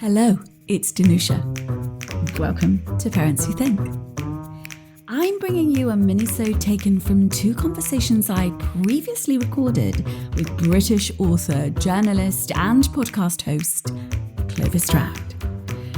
Hello, it's Danusia. Welcome to Parents Who Think. I'm bringing you a minisode taken from two conversations I previously recorded with British author, journalist and podcast host, Clover Stroud.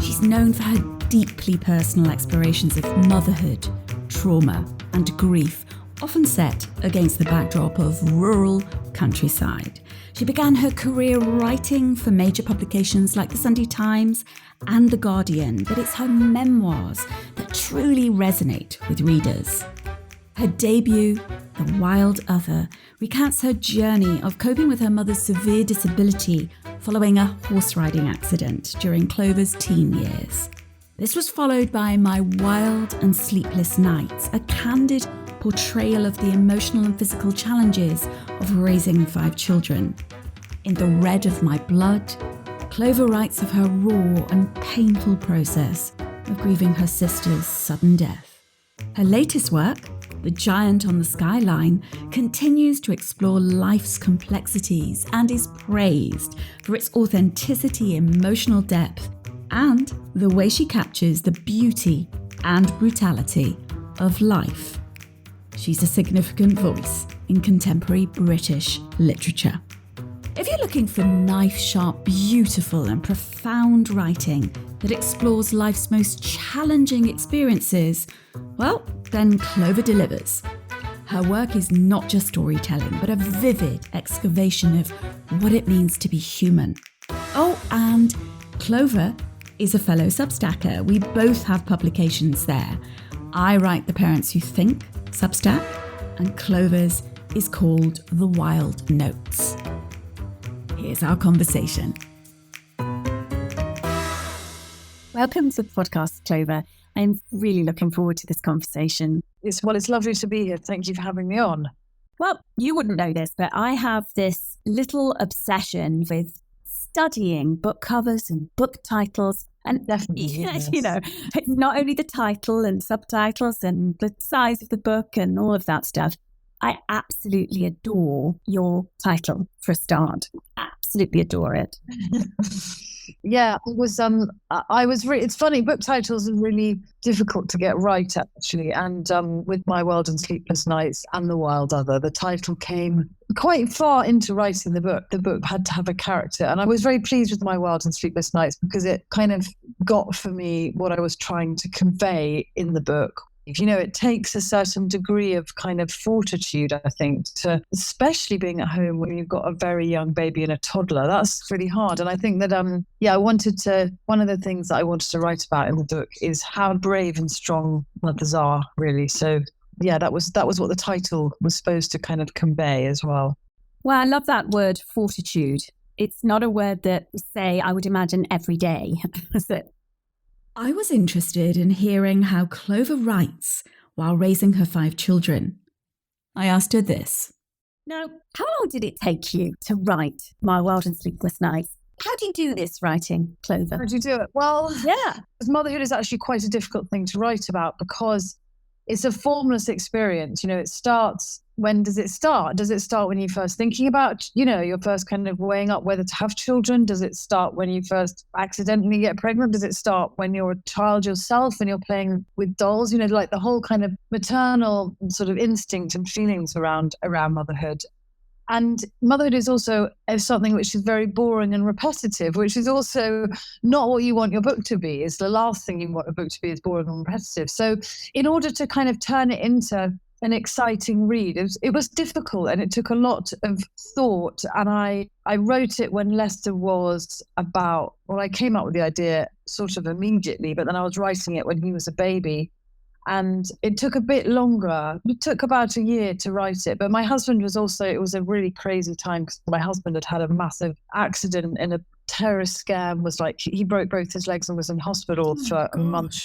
She's known for her deeply personal explorations of motherhood, trauma and grief, often set against the backdrop of rural countryside. She began her career writing for major publications like the Sunday Times and The Guardian, but it's her memoirs that truly resonate with readers. Her debut, The Wild Other, recounts her journey of coping with her mother's severe disability following a horse riding accident during Clover's teen years. This was followed by My Wild and Sleepless Nights, a candid portrayal of the emotional and physical challenges of raising 5 children. In The Red of My Blood, Clover writes of her raw and painful process of grieving her sister's sudden death. Her latest work, The Giant on the Skyline, continues to explore life's complexities and is praised for its authenticity, emotional depth, and the way she captures the beauty and brutality of life. She's a significant voice in contemporary British literature. If you're looking for knife-sharp, beautiful and profound writing that explores life's most challenging experiences, well, then Clover delivers. Her work is not just storytelling, but a vivid excavation of what it means to be human. Oh, and Clover is a fellow Substacker. We both have publications there. I write The Parents Who Think Substack, and Clover's is called The Wild Notes. Here's our conversation. Welcome to the podcast, Clover. I'm really looking forward to this conversation. It's lovely to be here. Thank you for having me on. Well, you wouldn't know this, but I have this little obsession with studying book covers and book titles. And definitely, yes. Not only the title and subtitles and the size of the book and all of that stuff. I absolutely adore your title for a start. Absolutely adore it. Yeah, it was. It's funny. Book titles are really difficult to get right, actually. And with My Wild and Sleepless Nights and The Wild Other, the title came quite far into writing the book. The book had to have a character, and I was very pleased with My Wild and Sleepless Nights because it kind of got for me what I was trying to convey in the book. It takes a certain degree of kind of fortitude, I think, to especially being at home when you've got a very young baby and a toddler. That's really hard. And I think that, one of the things that I wanted to write about in the book is how brave and strong mothers are, really. So, yeah, that was what the title was supposed to kind of convey as well. Well, I love that word, fortitude. It's not a word that we say, I would imagine, every day, is it? I was interested in hearing how Clover writes while raising her 5 children. I asked her this. Now, how long did it take you to write My Wild and Sleepless Nights? How do you do this writing, Clover? How do you do it? Well, yeah. Motherhood is actually quite a difficult thing to write about because it's a formless experience. It starts. When does it start? Does it start when you're first thinking about, you're first kind of weighing up whether to have children? Does it start when you first accidentally get pregnant? Does it start when you're a child yourself and you're playing with dolls? Like the whole kind of maternal sort of instinct and feelings around motherhood. And motherhood is also something which is very boring and repetitive, which is also not what you want your book to be. It's the last thing you want a book to be, is boring and repetitive. So in order to kind of turn it into an exciting read, it was difficult and it took a lot of thought. And I wrote it when Lester was I came up with the idea sort of immediately, but then I was writing it when he was a baby. And it took a bit longer. It took about a year to write it. But my husband it was a really crazy time because my husband had a massive accident in a terrorist scam. Was like, he broke both his legs and was in hospital for a month.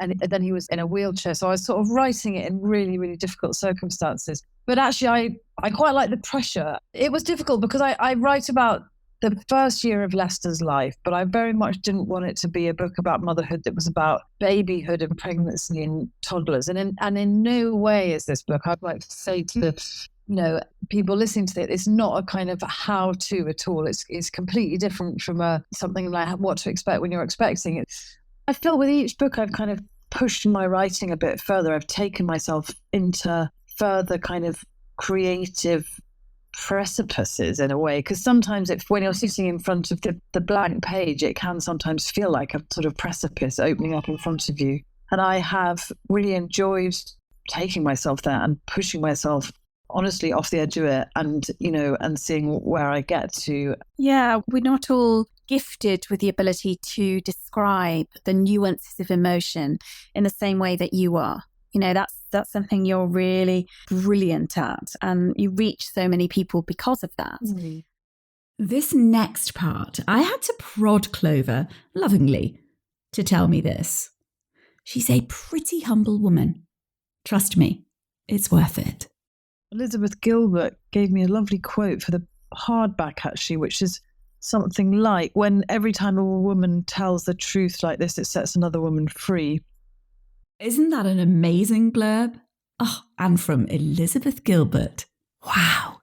And then he was in a wheelchair. So I was sort of writing it in really, really difficult circumstances. But actually, I quite like the pressure. It was difficult because I write about the first year of Lester's life, but I very much didn't want it to be a book about motherhood that was about babyhood and pregnancy and toddlers. And in no way is this book, I'd like to say to people listening to it, it's not a kind of how-to at all. It's completely different from something like what to expect when you're expecting it. I feel with each book, I've kind of pushed my writing a bit further. I've taken myself into further kind of creative precipices in a way, because sometimes when you're sitting in front of the blank page, it can sometimes feel like a sort of precipice opening up in front of you. And I have really enjoyed taking myself there and pushing myself honestly off the edge of it, and and seeing where I get to. Yeah, we're not all gifted with the ability to describe the nuances of emotion in the same way that you are. That's something you're really brilliant at, and you reach so many people because of that. Mm-hmm. This next part, I had to prod Clover lovingly to tell me this. She's a pretty humble woman. Trust me, it's worth it. Elizabeth Gilbert gave me a lovely quote for the hardback, actually, which is something like, when every time a woman tells the truth like this, it sets another woman free. Isn't that an amazing blurb? Oh, and from Elizabeth Gilbert. Wow.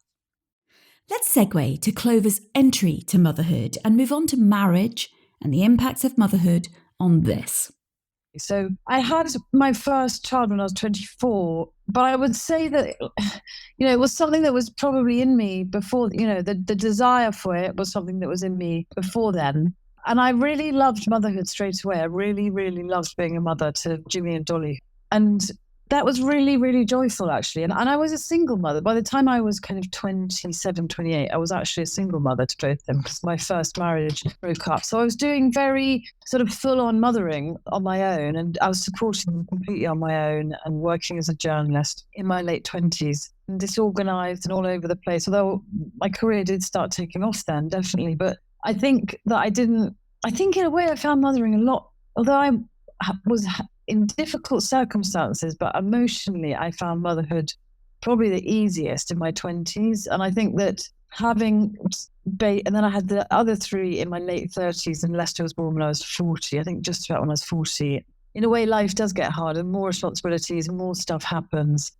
Let's segue to Clover's entry to motherhood and move on to marriage and the impacts of motherhood on this. So I had my first child when I was 24, but I would say that, it was something that was probably in me before, the desire for it was something that was in me before then. And I really loved motherhood straight away. I really, really loved being a mother to Jimmy and Dolly. And that was really, really joyful, actually. And I was a single mother. By the time I was kind of 27, 28, I was actually a single mother to both of them, because my first marriage broke up. So I was doing very sort of full-on mothering on my own, and I was supporting them completely on my own and working as a journalist in my late 20s, and disorganized and all over the place. Although my career did start taking off then, definitely. But I think that I think in a way I found mothering a lot, although I was in difficult circumstances, but emotionally I found motherhood probably the easiest in my 20s. And I think that having, and then I had the other three in my late 30s, and Lester was born when I was 40, I think just about when I was 40. In a way, life does get harder, more responsibilities, more stuff happens.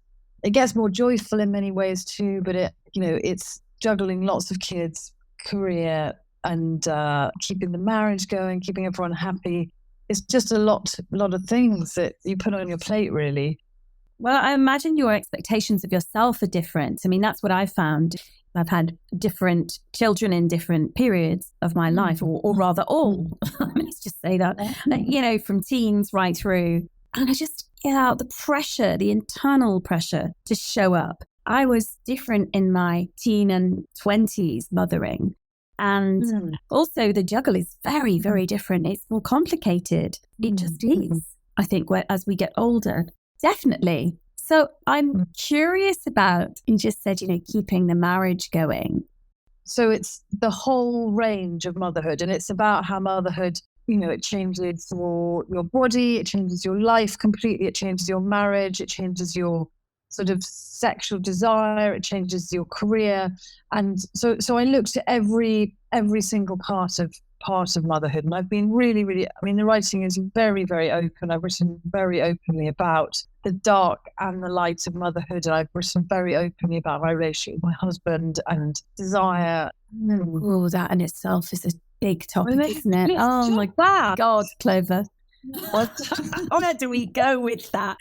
It gets more joyful in many ways too, but it's juggling lots of kids, career, and keeping the marriage going, keeping everyone happy. It's just a lot of things that you put on your plate, really. Well, I imagine your expectations of yourself are different. I mean, that's what I've found. I've had different children in different periods of my life, or rather all. Let's just say that, from teens right through. And I just, the pressure, the internal pressure to show up. I was different in my teen and 20s mothering. And also the juggle is very, very different. It's more complicated. It just is, I think, as we get older. Definitely. So I'm curious about, you just said, keeping the marriage going. So it's the whole range of motherhood. And it's about how motherhood, it changes your body, it changes your life completely, it changes your marriage, it changes your sort of sexual desire, it changes your career. And so I looked at every single part of motherhood, and I've been really, really, the writing is very, very open. I've written very openly about the dark and the light of motherhood, and I've written very openly about my relationship with my husband and desire. Oh, that in itself is a big topic, isn't it? Oh my God, Clover. Where do we go with that?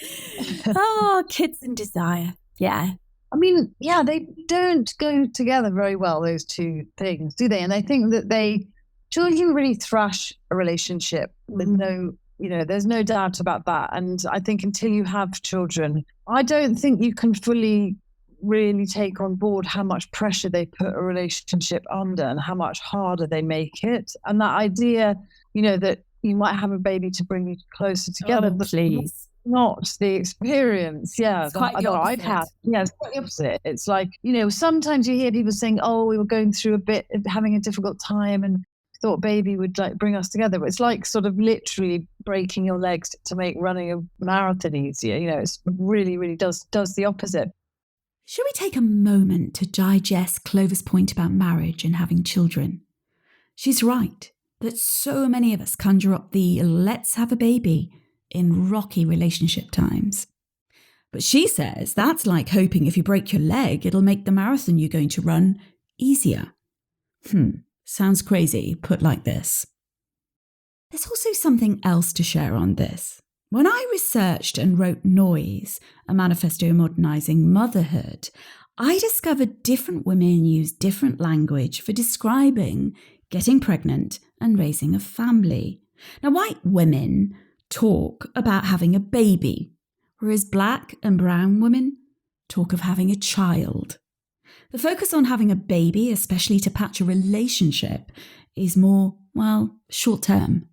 Oh, kids and desire. Yeah. They don't go together very well, those two things, do they? And I think that children really thrash a relationship. There's no doubt about that. And I think until you have children, I don't think you can fully really take on board how much pressure they put a relationship under and how much harder they make it. And that idea, that you might have a baby to bring you closer together. Oh, please. Not the experience. Yeah. It's quite the opposite. I've had. Yeah, it's quite the opposite. It's like, sometimes you hear people saying, oh, we were going through having a difficult time and thought baby would bring us together. But it's like sort of literally breaking your legs to make running a marathon easier. It's really, really does the opposite. Should we take a moment to digest Clover's point about marriage and having children? She's right that so many of us conjure up the let's have a baby in rocky relationship times. But she says that's like hoping if you break your leg, it'll make the marathon you're going to run easier. Sounds crazy, put like this. There's also something else to share on this. When I researched and wrote Noise, a manifesto modernising motherhood, I discovered different women use different language for describing getting pregnant and raising a family. Now, white women talk about having a baby, whereas black and brown women talk of having a child. The focus on having a baby, especially to patch a relationship, is more, short term.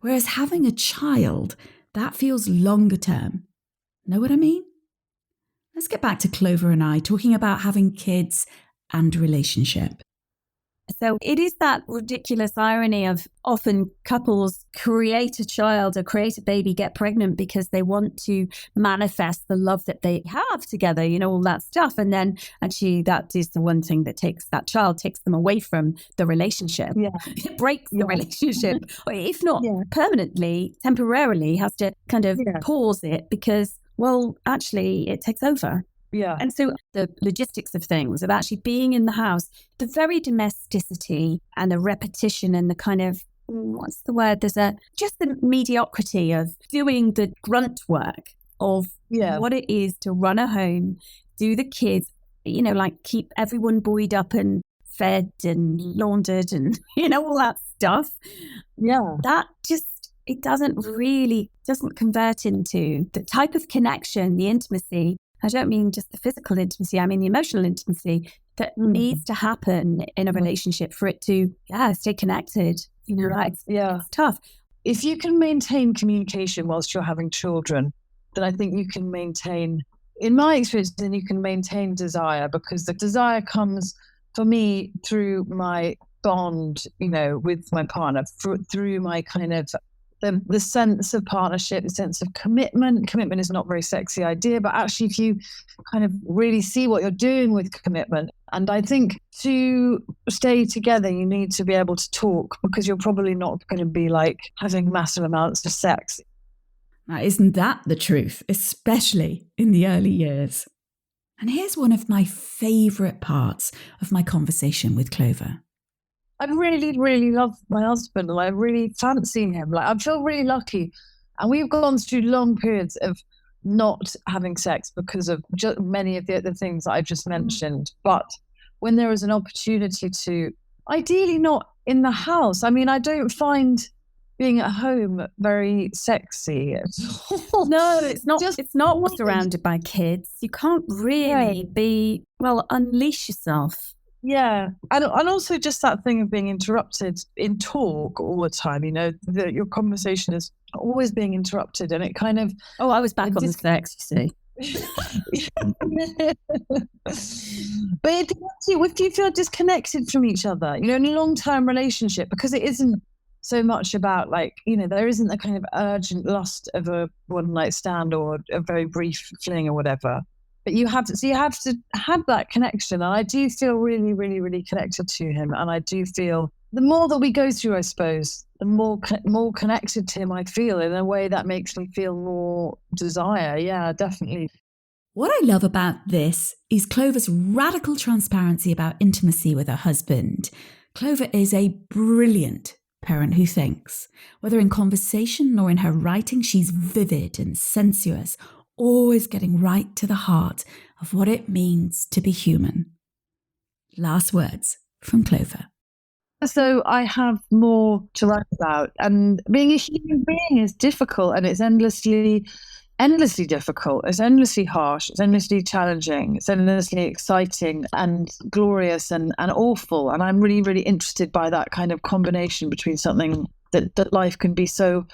Whereas having a child, that feels longer term. Know what I mean? Let's get back to Clover and I talking about having kids and relationship. So it is that ridiculous irony of often couples create a child or create a baby, get pregnant because they want to manifest the love that they have together, all that stuff. And then actually that is the one thing that takes them away from the relationship. Yeah. It breaks the relationship, or if not permanently, temporarily has to kind of pause it because, actually it takes over. Yeah. And so the logistics of things, of actually being in the house, the very domesticity and the repetition and the kind of, what's the word? There's just the mediocrity of doing the grunt work of what it is to run a home, do the kids, keep everyone buoyed up and fed and laundered and, all that stuff. Yeah. That just, it doesn't convert into the type of connection, the intimacy. I don't mean just the physical intimacy, I mean the emotional intimacy that needs to happen in a relationship for it to stay connected. It's tough. If you can maintain communication whilst you're having children, then I think you can maintain, in my experience, then you can maintain desire, because the desire comes for me through my bond, with my partner, through my kind of the sense of partnership, the sense of commitment. Commitment is not a very sexy idea, but actually if you kind of really see what you're doing with commitment, and I think to stay together, you need to be able to talk, because you're probably not going to be like having massive amounts of sex. Now, isn't that the truth, especially in the early years? And here's one of my favourite parts of my conversation with Clover. I really, really love my husband, and I really fancy him. I feel really lucky. And we've gone through long periods of not having sex because of just many of the other things that I've just mentioned. But when there is an opportunity to, ideally not in the house. I mean, I don't find being at home very sexy at all. No, it's not. It's not surrounded by kids. You can't really unleash yourself. Yeah. And also just that thing of being interrupted in talk all the time, your conversation is always being interrupted, and it kind of... Oh, I was back on the sex, you see. But if you feel disconnected from each other, in a long-term relationship, because it isn't so much about there isn't a kind of urgent lust of a one-night stand or a very brief fling or whatever. But you have to have that connection. And I do feel really, really, really connected to him. And I do feel the more that we go through, I suppose, the more connected to him I feel, in a way that makes me feel more desire. Yeah, definitely. What I love about this is Clover's radical transparency about intimacy with her husband. Clover is a brilliant parent who thinks. Whether in conversation or in her writing, she's vivid and sensuous, always getting right to the heart of what it means to be human. Last words from Clover. So I have more to write about, and being a human being is difficult, and it's endlessly difficult. It's endlessly harsh. It's endlessly challenging. It's endlessly exciting and glorious and awful. And I'm really, really interested by that kind of combination between something that life can be so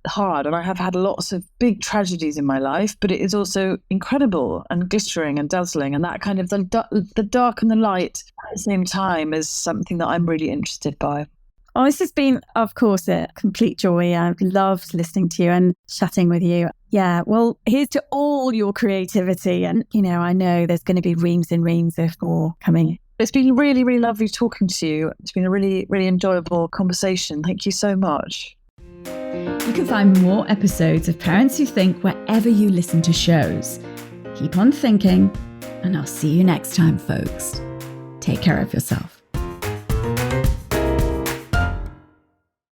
hard. And I have had lots of big tragedies in my life, but it is also incredible and glittering and dazzling. And that kind of the dark and the light at the same time is something that I'm really interested by. Oh, this has been, of course, a complete joy. I've loved listening to you and chatting with you. Yeah, well, here's to all your creativity. And, I know there's going to be reams and reams of more coming. It's been really, really lovely talking to you. It's been a really, really enjoyable conversation. Thank you so much. You can find more episodes of Parents Who Think wherever you listen to shows. keep on thinking, and I'll see you next time, folks. Take care of yourself.